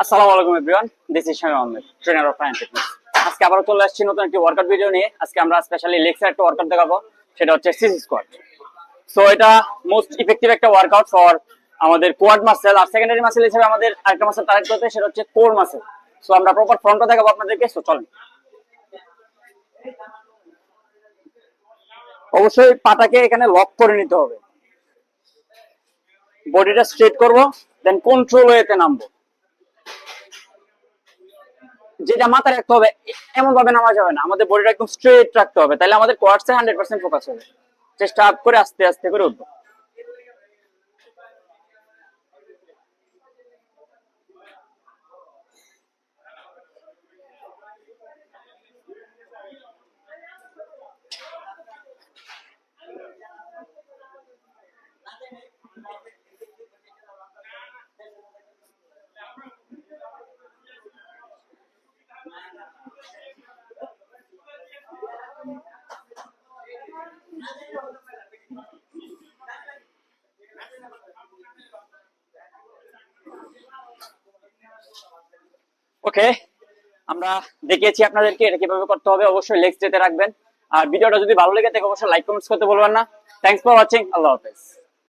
আসসালামু আলাইকুম everyone, this is Shamim Ahmed, trainer of fine fitness. আজকে আবার চলে আসছি নতুন একটি ওয়ার্কআউট ভিডিও নিয়ে। আজকে আমরা স্পেশালি লেগসের একটা ওয়ার্কআউট দেখাবো, সেটা হচ্ছে সিসি স্কোয়াট। সো এটা মোস্ট ইফেক্টিভ একটা ওয়ার্কআউট ফর আমাদের কোয়াড মাসেল। আর সেকেন্ডারি মাসেল হিসেবে আমাদের আরেকটা মাসেল টার্গেট করতে, সেটা হচ্ছে কোর মাসেল। সো আমরা প্রপার ফ্রন্টটা দেখাবো আপনাদেরকে। সো চলেন। অবশ্যই পাটাকে এখানে লক করে নিতে হবে, বডিটা স্ট্রেট করবো, দেন কন্ট্রোল ওয়েতে নামবো। যেটা মাথায় রাখতে হবে, এমন ভাবে নামা যাবে না, আমাদের বডিটা একদম স্ট্রেট রাখতে হবে, তাহলে আমাদের কোয়াডসে 100% ফোকাস হবে। চেষ্টা আপ করে আস্তে আস্তে করে উঠবো। ওকে, আমরা দেখিয়েছি আপনাদেরকে এটা কিভাবে করতে হবে। অবশ্যই লেগ স্ট্রেটে রাখবেন। আর ভিডিওটা যদি ভালো লেগে থাকে অবশ্যই লাইক কমেন্টস করতে বলবেন না। Thanks for watching. আল্লাহ হাফেজ।